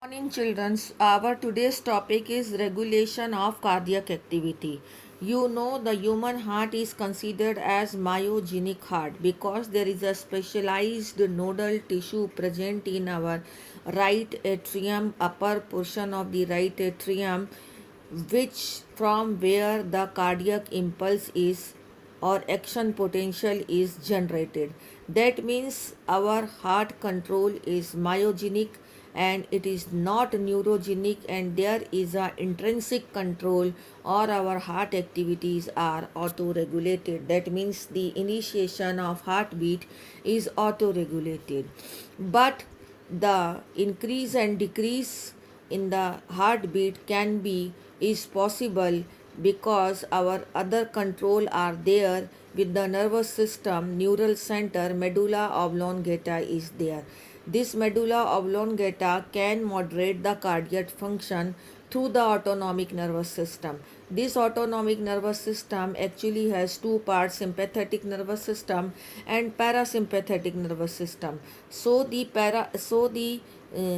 Morning, children. Our today's topic is regulation of cardiac activity. You know, the human heart is considered as myogenic heart because there is a specialized nodal tissue present in our right atrium, upper portion of the right atrium, which from where the cardiac impulse is or action potential is generated. That means our heart control is myogenic and it is not neurogenic, and there is a intrinsic control or our heart activities are auto regulated. That means the initiation of heartbeat is auto regulated, but the increase and decrease in the heartbeat can be is possible because our other control are there with the nervous system. Neural center medulla oblongata is there. This medulla oblongata can moderate the cardiac function through the autonomic nervous system. This autonomic nervous system actually has two parts: sympathetic nervous system and parasympathetic nervous system. So the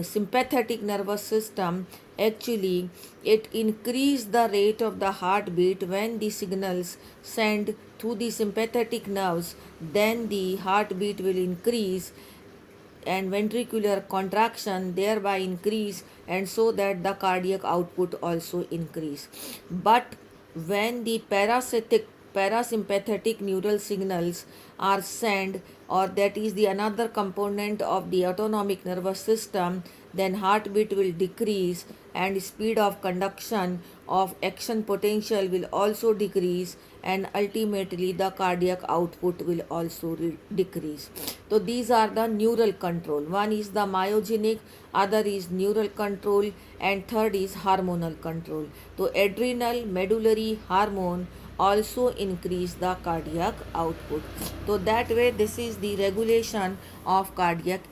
sympathetic nervous system actually it increase the rate of the heartbeat when the signals sent through the sympathetic nerves. Then the heartbeat will increase and ventricular contraction thereby increase, and so that the cardiac output also increase. But when the parasympathetic neural signals are sent, or that is the another component of the autonomic nervous system, then heartbeat will decrease and speed of conduction of action potential will also decrease, and ultimately the cardiac output will also decrease. So these are the neural control. One is the myogenic, other is neural control, and third is hormonal control. So adrenal medullary hormone also increase the cardiac output. So that way this is the regulation of cardiac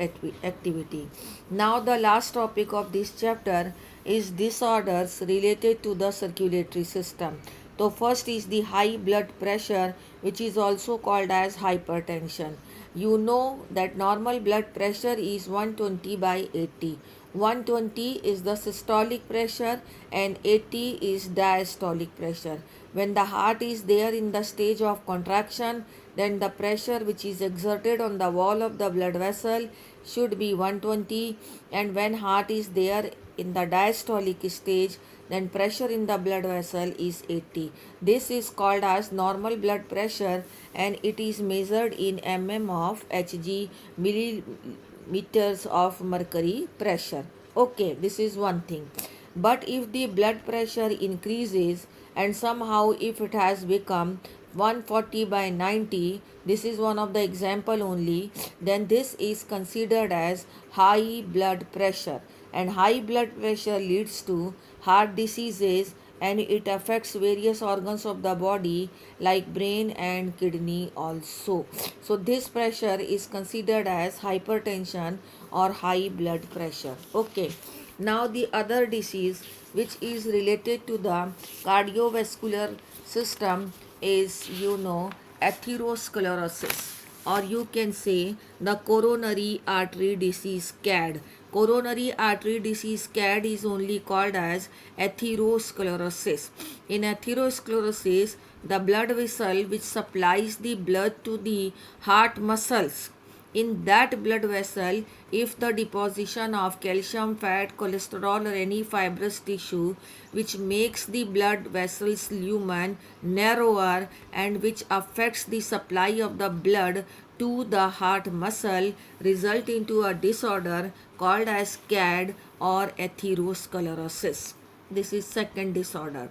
activity. Now the last topic of this chapter is disorders related to the circulatory system. So first is the high blood pressure, which is also called as hypertension. You know that normal blood pressure is 120 by 80. 120 is the systolic pressure and 80 is diastolic pressure. When the heart is there in the stage of contraction, then the pressure which is exerted on the wall of the blood vessel should be 120, and when heart is there in the diastolic stage, then pressure in the blood vessel is 80. This is called as normal blood pressure, and it is measured in of Hg, millimeters of mercury pressure. Okay, this is one thing. But if the blood pressure increases and somehow if it has become 140 by 90, this is one of the example only, then this is considered as high blood pressure, and high blood pressure leads to heart diseases, and it affects various organs of the body like brain and kidney also. So this pressure is considered as hypertension or high blood pressure. Okay, now the other disease which is related to the cardiovascular system is, atherosclerosis, or you can say the coronary artery disease CAD. Coronary artery disease CAD is only called as atherosclerosis. In atherosclerosis, the blood vessel which supplies the blood to the heart muscles, in that blood vessel, if the deposition of calcium, fat, cholesterol, or any fibrous tissue which makes the blood vessels lumen narrower and which affects the supply of the blood to the heart muscle, result into a disorder called as CAD or atherosclerosis. This is second disorder.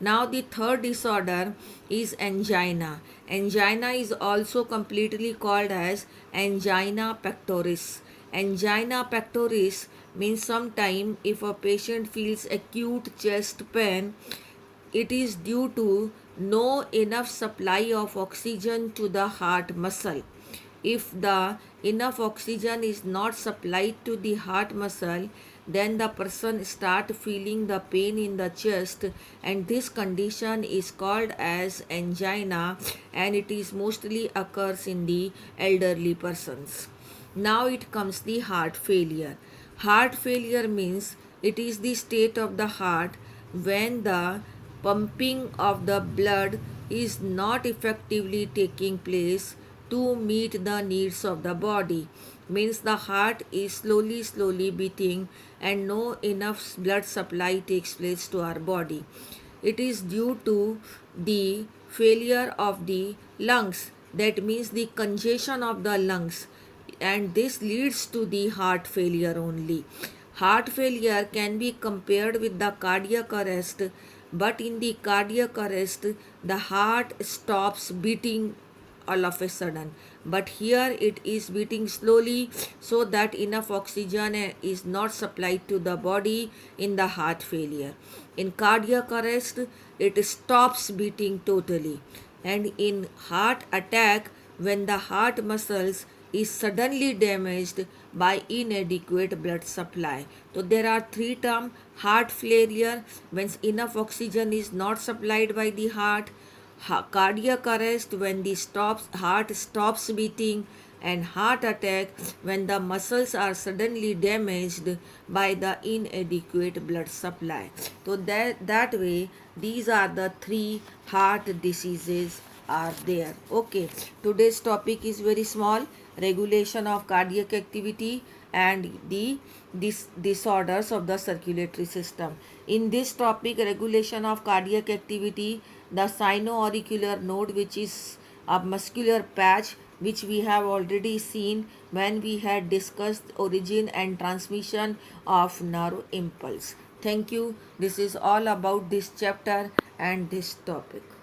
Now the third disorder is angina. Angina is also completely called as angina pectoris. Angina pectoris means sometime if a patient feels acute chest pain, it is due to no enough supply of oxygen to the heart muscle. If the enough oxygen is not supplied to the heart muscle, then the person start feeling the pain in the chest, and this condition is called as angina, and it is mostly occurs in the elderly persons. Now it comes the heart failure. Heart failure means it is the state of the heart when the pumping of the blood is not effectively taking place to meet the needs of the body. Means the heart is slowly beating and no enough blood supply takes place to our body. It is due to the failure of the lungs, that means the congestion of the lungs, and this leads to the heart failure only. Heart failure can be compared with the cardiac arrest, but in the cardiac arrest, the heart stops beating all of a sudden, but here it is beating slowly so that enough oxygen is not supplied to the body in the heart failure. In cardiac arrest, it stops beating totally, and in heart attack, when the heart muscles is suddenly damaged by inadequate blood supply. So there are three terms: heart failure when enough oxygen is not supplied by the heart, cardiac arrest when the heart stops beating, and heart attack when the muscles are suddenly damaged by the inadequate blood supply. So that way these are the three heart diseases are there. Okay, today's topic is very small: regulation of cardiac activity and the disorders of the circulatory system. In this topic, regulation of cardiac activity, the sinoauricular node, which is a muscular patch which we have already seen when we had discussed origin and transmission of nerve impulse. Thank you. This is all about this chapter and this topic.